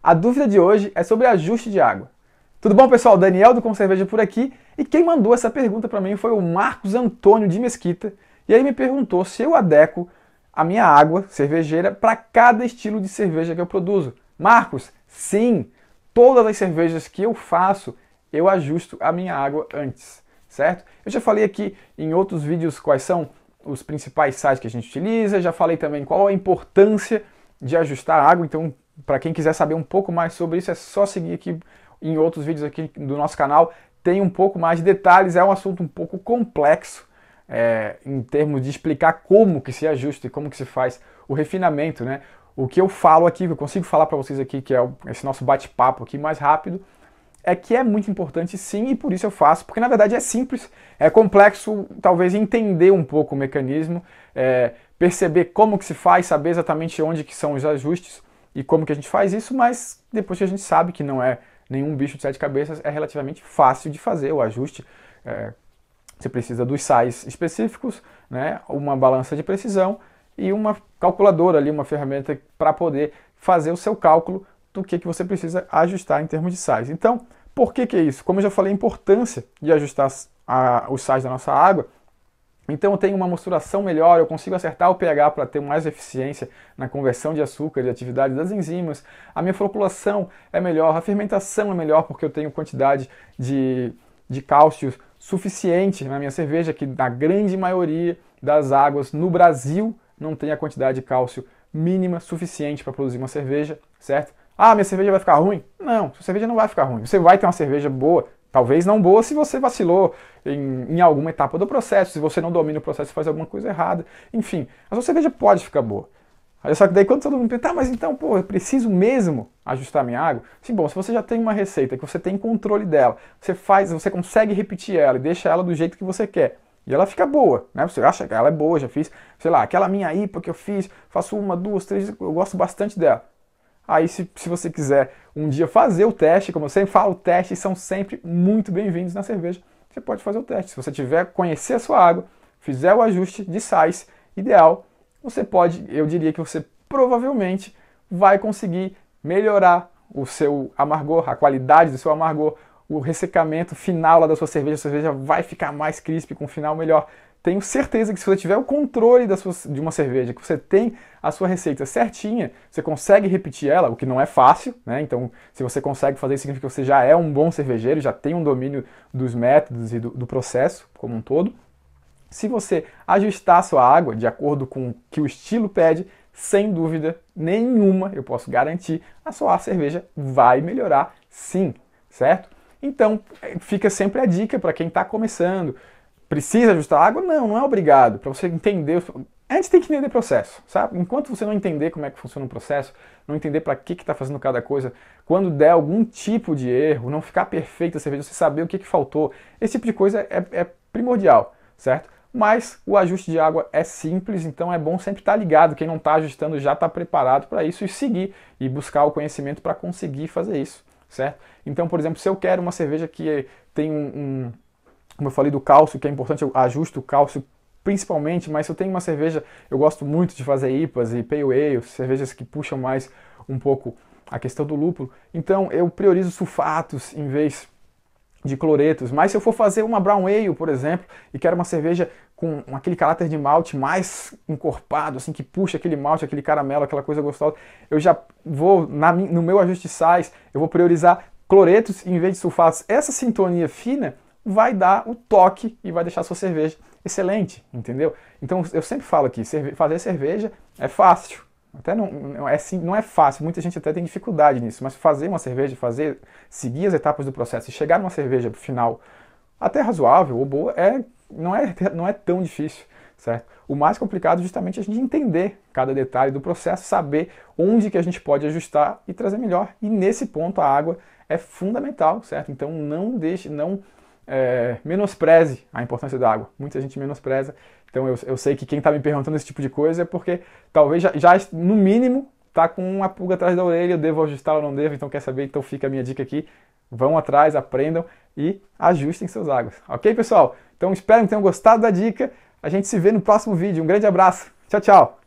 A dúvida de hoje é sobre ajuste de água. Tudo bom, pessoal? Daniel do Com Cerveja por aqui. E quem mandou essa pergunta para mim foi o Marcos Antônio de Mesquita. E aí me perguntou se eu adequo a minha água cervejeira para cada estilo de cerveja que eu produzo. Marcos, sim! Todas as cervejas que eu faço, eu ajusto a minha água antes, certo? Eu já falei aqui em outros vídeos quais são os principais sais que a gente utiliza, já falei também qual a importância de ajustar a água, então para quem quiser saber um pouco mais sobre isso, é só seguir aqui em outros vídeos aqui do nosso canal. Tem um pouco mais de detalhes, é um assunto um pouco complexo em termos de explicar como que se ajusta e como que se faz o refinamento, né? O que eu falo aqui, que eu consigo falar para vocês aqui, que é esse nosso bate-papo aqui mais rápido, é que é muito importante sim, e por isso eu faço, porque na verdade é simples, é complexo talvez entender um pouco o mecanismo, perceber como que se faz, saber exatamente onde que são os ajustes, e como que a gente faz isso, mas depois que a gente sabe que não é nenhum bicho de sete cabeças, é relativamente fácil de fazer o ajuste. Você precisa dos sais específicos, né, uma balança de precisão e uma calculadora ali, uma ferramenta para poder fazer o seu cálculo do que você precisa ajustar em termos de sais. Então, por que é isso? Como eu já falei, a importância de ajustar os sais da nossa água. Então eu tenho uma mosturação melhor, eu consigo acertar o pH para ter mais eficiência na conversão de açúcar e atividade das enzimas, a minha floculação é melhor, a fermentação é melhor porque eu tenho quantidade de cálcio suficiente na minha cerveja, que na grande maioria das águas no Brasil não tem a quantidade de cálcio mínima suficiente para produzir uma cerveja, certo? Ah, minha cerveja vai ficar ruim? Não, sua cerveja não vai ficar ruim, você vai ter uma cerveja boa. Talvez não boa se você vacilou em alguma etapa do processo, se você não domina o processo e faz alguma coisa errada. Enfim, a sua cerveja pode ficar boa. Só que daí quando todo mundo pensa, mas então, pô, eu preciso mesmo ajustar minha água? Sim, bom, se você já tem uma receita, que você tem controle dela, você consegue repetir ela e deixa ela do jeito que você quer, e ela fica boa, né? Você acha que ela é boa, já fiz, sei lá, aquela minha IPA que eu fiz, faço uma, duas, três, eu gosto bastante dela. Aí se você quiser um dia fazer o teste, como eu sempre falo, testes são sempre muito bem-vindos na cerveja. Você pode fazer o teste. Se você tiver conhecer a sua água, fizer o ajuste de sais ideal, você pode, eu diria que você provavelmente vai conseguir melhorar o seu amargor, a qualidade do seu amargor, o ressecamento final lá da sua cerveja vai ficar mais crisp, com um final melhor. Tenho certeza que se você tiver o controle de uma cerveja, que você tem a sua receita certinha, você consegue repetir ela, o que não é fácil, né? Então, se você consegue fazer isso, significa que você já é um bom cervejeiro, já tem um domínio dos métodos e do processo como um todo. Se você ajustar a sua água de acordo com o que o estilo pede, sem dúvida nenhuma, eu posso garantir, a sua cerveja vai melhorar sim, certo? Então, fica sempre a dica para quem está começando. Precisa ajustar a água? Não, não é obrigado. Para você entender, antes tem que entender o processo, sabe? Enquanto você não entender como é que funciona o processo, não entender para que está fazendo cada coisa, quando der algum tipo de erro, não ficar perfeita a cerveja, você saber o que faltou, esse tipo de coisa é primordial, certo? Mas o ajuste de água é simples, então é bom sempre estar ligado. Quem não está ajustando já está preparado para isso e seguir e buscar o conhecimento para conseguir fazer isso, certo? Então, por exemplo, se eu quero uma cerveja que tem como eu falei do cálcio, que é importante, eu ajusto o cálcio principalmente, mas se eu tenho uma cerveja, eu gosto muito de fazer IPAs e Pale Ale, cervejas que puxam mais um pouco a questão do lúpulo, então eu priorizo sulfatos em vez de cloretos. Mas se eu for fazer uma Brown Ale, por exemplo, e quero uma cerveja com aquele caráter de malte mais encorpado, assim, que puxa aquele malte, aquele caramelo, aquela coisa gostosa, eu já vou, no meu ajuste de sais, eu vou priorizar cloretos em vez de sulfatos. Essa sintonia fina vai dar o toque e vai deixar a sua cerveja excelente, entendeu? Então eu sempre falo aqui, fazer cerveja é fácil, até não é fácil, muita gente até tem dificuldade nisso, mas fazer uma cerveja, seguir as etapas do processo e chegar numa cerveja final até razoável ou boa, não é tão difícil, certo? O mais complicado é justamente a gente entender cada detalhe do processo, saber onde que a gente pode ajustar e trazer melhor, e nesse ponto a água é fundamental, certo? Então não menospreze a importância da água. Muita gente menospreza. Então eu sei que quem está me perguntando esse tipo de coisa é porque talvez já no mínimo está com uma pulga atrás da orelha, eu devo ajustar ou não devo, então quer saber? Então fica a minha dica aqui. Vão atrás, aprendam e ajustem suas águas. Ok, pessoal? Então espero que tenham gostado da dica. A gente se vê no próximo vídeo. Um grande abraço. Tchau, tchau.